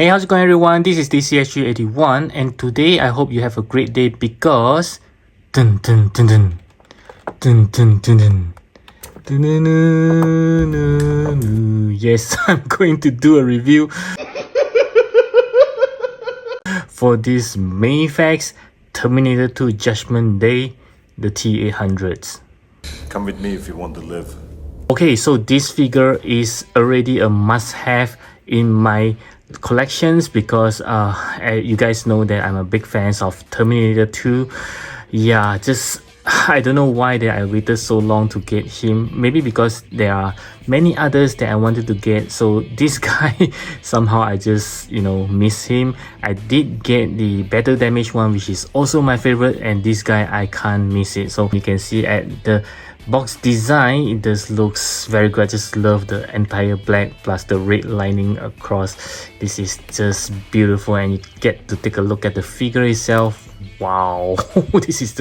Hey, how's it going everyone? This is TCSG81 and today I hope you have a great day because dun dun dun dun dun dun dun dun. Dun, dun, dun, dun, dun. Yes, I'm going to do a review for this Mafex Terminator 2 Judgment Day, the T-800s. Come with me if you want to live. Okay, so this figure is already a must-have in my collections because you guys know that I'm a big fan of Terminator 2. Yeah, just I don't know why that I waited so long to get him. Maybe because there are many others that I wanted to get, so this guy somehow I just miss him. I did get the battle damage one, which is also my favorite, and this guy I can't miss it. So you can see at the box design, it just looks very good. I just love the entire black plus the red lining across. This is just beautiful, and you get to take a look at the figure itself. Wow, this is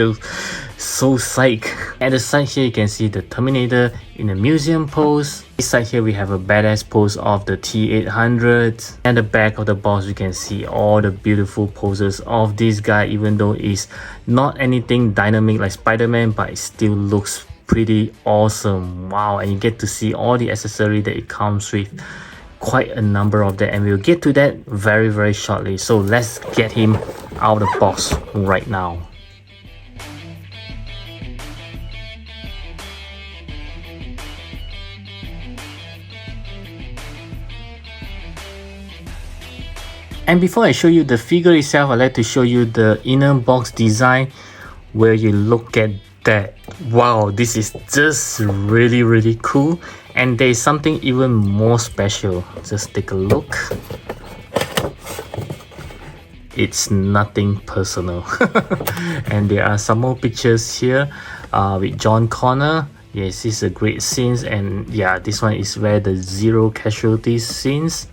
so psych. At the side here you can see the Terminator in a museum pose. This side here we have a badass pose of the T-800. And the back of the box you can see all the beautiful poses of this guy, even though it's not anything dynamic like Spider-Man, but it still looks pretty awesome. Wow, and you get to see all the accessory that it comes with, quite a number of that, and we'll get to that very shortly. So let's get him out of the box right now. And before I show you the figure itself, I'd like to show you the inner box design, where you look at that. Wow, this is just really cool, and there's something even more special. Just take a look. It's nothing personal. And there are some more pictures here with John Connor. Yes, this is a great scene, and yeah, this one is where the zero casualties scenes.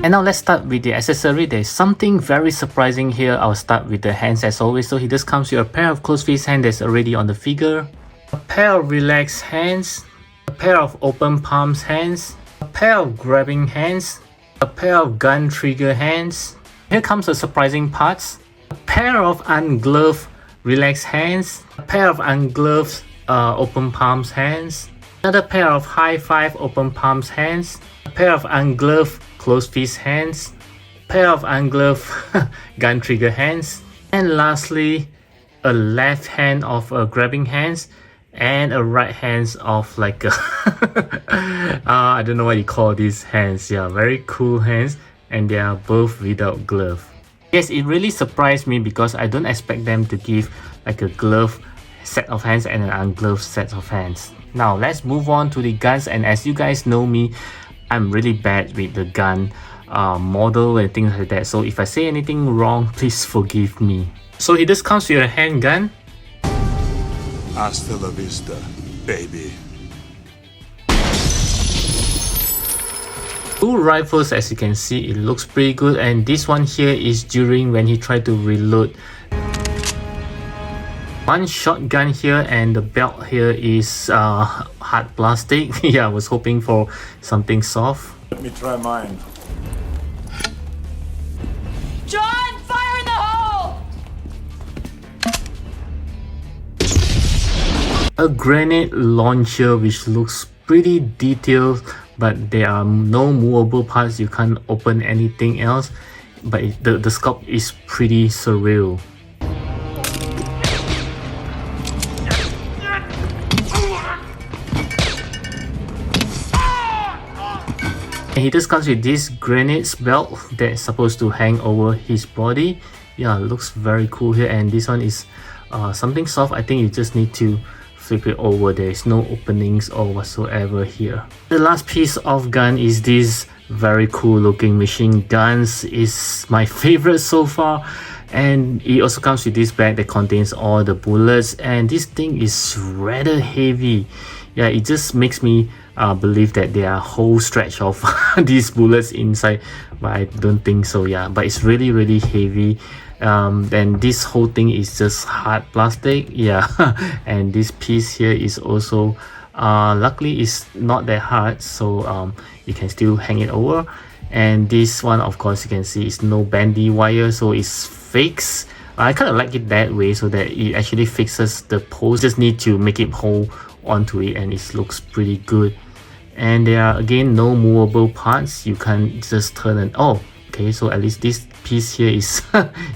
And now let's start with the accessory. There's something very surprising here. I'll start with the hands as always. So he just comes with a pair of closed fist hands that's already on the figure, a pair of relaxed hands, a pair of open palms hands, a pair of grabbing hands, a pair of gun trigger hands. Here comes the surprising parts. A pair of ungloved relaxed hands, a pair of ungloved open palms hands, another pair of high five open palms hands, a pair of ungloved closed fist hands, pair of ungloved gun trigger hands, and lastly a left hand of grabbing hands and a right hands of like a I don't know what you call these hands. Yeah, very cool hands, and they are both without glove. Yes, it really surprised me because I don't expect them to give like a glove set of hands and an ungloved set of hands. Now let's move on to the guns, and as you guys know me, I'm really bad with the gun model and things like that, so if I say anything wrong, please forgive me. So he just comes with a handgun. Hasta la vista, baby. Two rifles, as you can see, it looks pretty good, and this one here is during when he tried to reload. One shotgun here, and the belt here is hard plastic. Yeah, I was hoping for something soft. Let me try mine. John, fire in the hole! A grenade launcher which looks pretty detailed, but there are no movable parts. You can't open anything else, but the scope is pretty surreal. And he just comes with this grenades belt that's supposed to hang over his body. Yeah, looks very cool here, and this one is something soft. I think you just need to flip it over. There is no openings or whatsoever here. The last piece of gun is this very cool looking machine guns. Is my favorite so far, and it also comes with this bag that contains all the bullets, and this thing is rather heavy. Yeah, it just makes me believe that there are a whole stretch of these bullets inside, but I don't think so. Yeah, but it's really heavy. And this whole thing is just hard plastic. Yeah. And this piece here is also Luckily it's not that hard, so you can still hang it over. And this one, of course, you can see it's no bandy wire, so it's fixed. I kind of like it that way, so that it actually fixes the post. Just need to make it hold onto it, and it looks pretty good. And there are again no movable parts. You can just turn it. Oh, okay, so at least this piece here is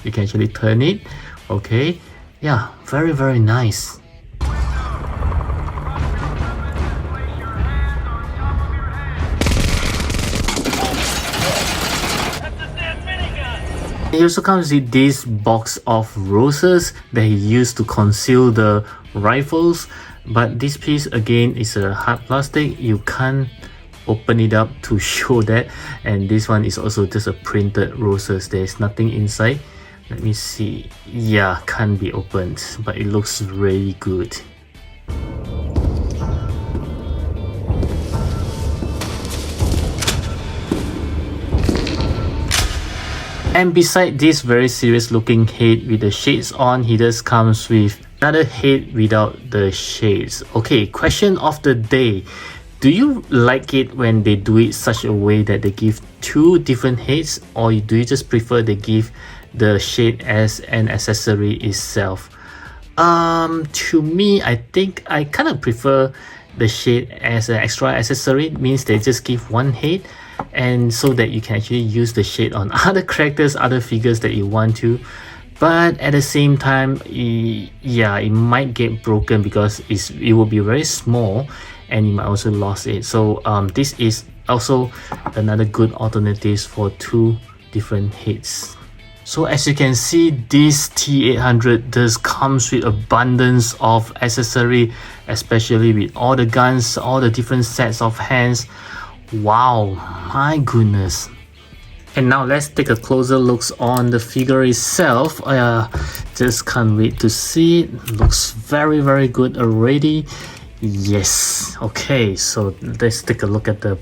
you can actually turn it. Okay, yeah, very nice. It also comes with this box of roses that he used to conceal the rifles, but this piece again is a hard plastic. You can't open it up to show that, and this one is also just a printed roses. There's nothing inside. Let me see. Yeah, can't be opened, but it looks really good. And beside this very serious looking head with the shades on, he just comes with another head without the shades. Okay, question of the day. Do you like it when they do it such a way that they give two different heads, or do you just prefer they give the shade as an accessory itself? To me, I think I kind of prefer the shade as an extra accessory. It means they just give one head, and so that you can actually use the shade on other characters, other figures that you want to. But at the same time, yeah, it might get broken because it will be very small, and you might also lose it. So this is also another good alternative for two different heads. So as you can see, this T-800 does comes with abundance of accessory, especially with all the guns, all the different sets of hands. Wow, my goodness. And now let's take a closer look on the figure itself. Just can't wait to see it. Looks very good already. Yes. Okay, so let's take a look at the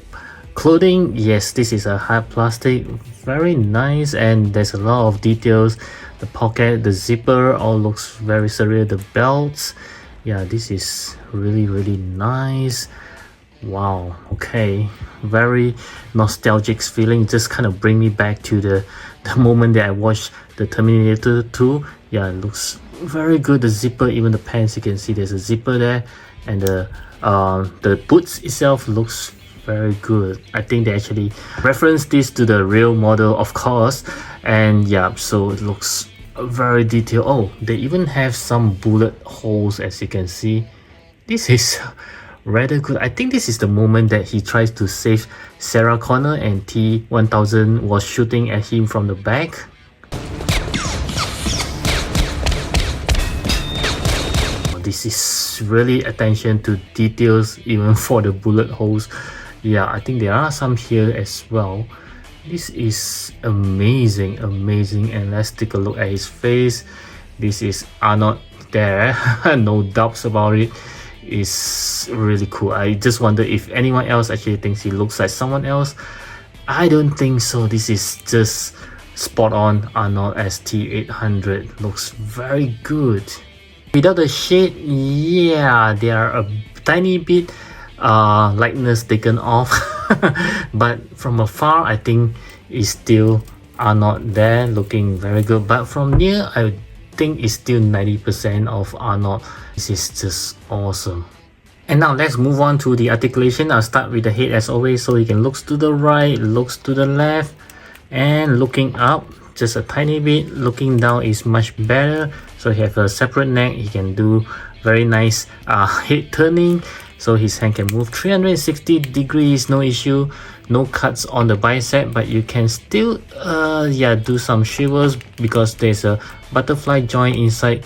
clothing. Yes, this is a hard plastic, very nice, and there's a lot of details. The pocket, the zipper, all looks very surreal. The belts, yeah, this is really nice. Wow, okay, very nostalgic feeling. Just kind of bring me back to the moment that I watched the Terminator 2. Yeah, it looks very good. The zipper, even the pants, you can see there's a zipper there, and the boots itself looks very good. I think they actually referenced this to the real model, of course, and yeah, so it looks very detailed. Oh, they even have some bullet holes, as you can see. This is rather good. I think this is the moment that he tries to save Sarah Connor and T-1000 was shooting at him from the back. This is really attention to details, even for the bullet holes. Yeah, I think there are some here as well. This is amazing. And let's take a look at his face. This is Arnold there. No doubts about it. Is really cool. I just wonder if anyone else actually thinks he looks like someone else. I don't think so. This is just spot on Arnold as T-800. Looks very good. Without the shade, yeah, there are a tiny bit likeness taken off, but from afar I think it's still Arnold there, looking very good. But from near, I think it's still 90% of Arnold. This is just awesome. And now let's move on to the articulation. I'll start with the head as always, so he can look to the right, looks to the left, and looking up just a tiny bit. Looking down is much better, so he have a separate neck. He can do very nice head turning, so his hand can move 360 degrees, no issue. No cuts on the bicep, but you can still yeah, do some shivers because there's a butterfly joint inside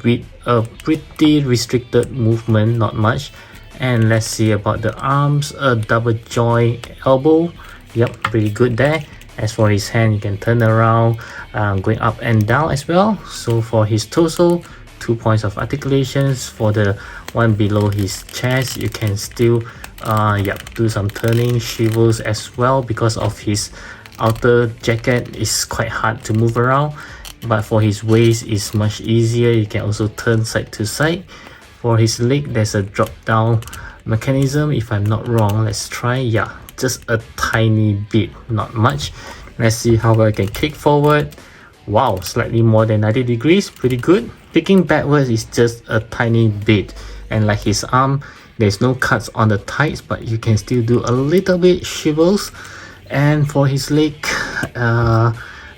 with a pretty restricted movement, not much. And let's see about the arms, a double joint elbow. Yep, pretty good there. As for his hand, you can turn around, going up and down as well. So for his torso, 2 points of articulations. For the one below his chest, you can still do some turning, shivers as well, because of his outer jacket is quite hard to move around. But for his waist is much easier. You can also turn side to side. For his leg, there's a drop down mechanism, if I'm not wrong. Let's try. Yeah, just a tiny bit, not much. Let's see how I can kick forward. Wow, slightly more than 90 degrees, pretty good. Kicking backwards is just a tiny bit, and like his arm, there's no cuts on the thighs, but you can still do a little bit shivels. And for his leg,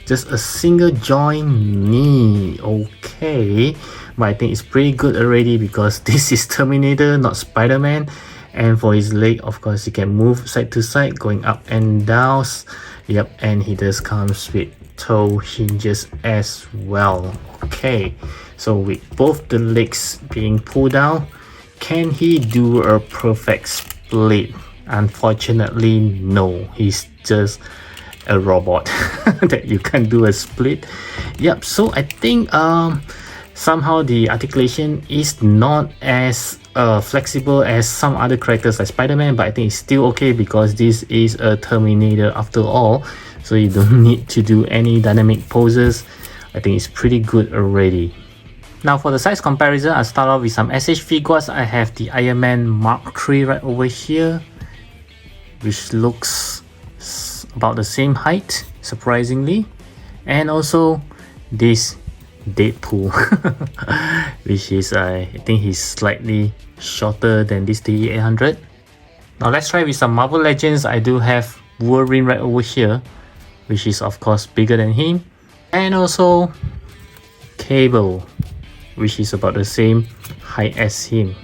just a single joint knee. Okay, but I think it's pretty good already because this is Terminator, not Spider-Man. And for his leg, of course, he can move side to side, going up and down. Yep, and he does comes with toe hinges as well. Okay, so with both the legs being pulled down, can he do a perfect split? Unfortunately, no. He's just a robot that you can do a split. Yep, so I think somehow the articulation is not as flexible as some other characters like Spider-Man, but I think it's still okay because this is a Terminator after all, so you don't need to do any dynamic poses. I think it's pretty good already. Now for the size comparison, I'll start off with some SH figures. I have the Iron Man Mark III right over here, which looks about the same height, surprisingly. And also this Deadpool, which is, I think he's slightly shorter than this T-800. Now let's try with some Marvel Legends. I do have Wolverine right over here, which is of course bigger than him. And also Cable, which is about the same height as him.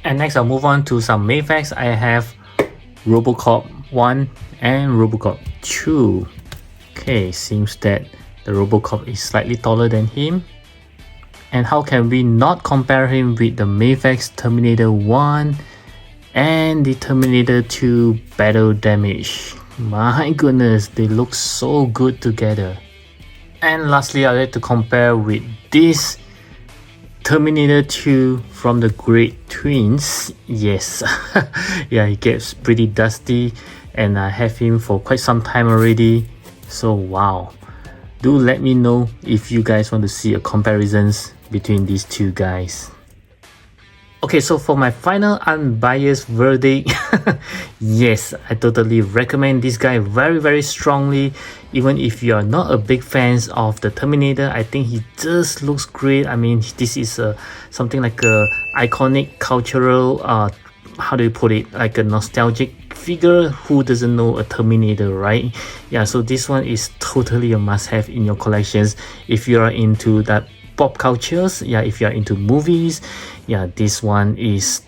And next I'll move on to some Mafex. I have Robocop 1 and Robocop 2. Okay, seems that the Robocop is slightly taller than him. And how can we not compare him with the Mafex Terminator 1 and the Terminator 2 battle damage? My goodness, they look so good together. And lastly, I'd like to compare with this Terminator 2 from the Great Twins. Yes, yeah, he gets pretty dusty and I have him for quite some time already. So wow, do let me know if you guys want to see a comparisons between these two guys. Okay, so for my final unbiased verdict, yes, I totally recommend this guy very strongly. Even if you are not a big fan of the Terminator, I think he just looks great. I mean, this is something like a iconic cultural, how do you put it, like a nostalgic figure. Who doesn't know a Terminator, right? Yeah, so this one is totally a must-have in your collections if you are into that pop cultures. Yeah, if you are into movies, yeah, this one is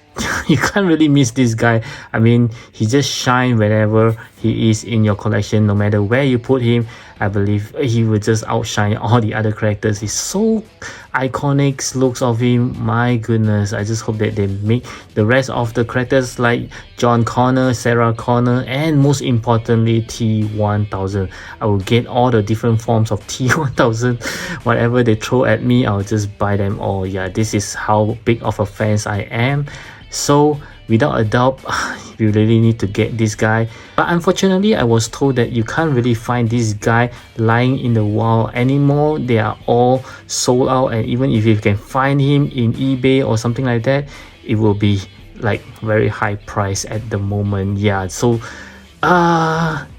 you can't really miss this guy. I mean, he just shines wherever he is in your collection. No matter where you put him, I believe he will just outshine all the other characters. He's so iconic looks of him. My goodness, I just hope that they make the rest of the characters like John Connor, Sarah Connor, and most importantly T-1000. I will get all the different forms of T-1000. Whatever they throw at me, I'll just buy them all. Yeah, this is how big of a fan I am. So without a doubt, you really need to get this guy. But unfortunately, I was told that you can't really find this guy lying in the wild anymore. They are all sold out, and even if you can find him in eBay or something like that, it will be like very high price at the moment. Yeah, so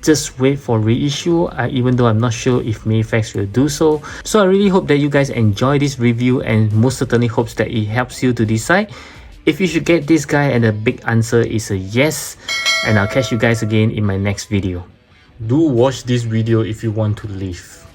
just wait for reissue, even though I'm not sure if Mafex will do so. So I really hope that you guys enjoy this review, and most certainly hopes that it helps you to decide if you should get this guy, and the big answer is a yes. And I'll catch you guys again in my next video. Do watch this video if you want to live.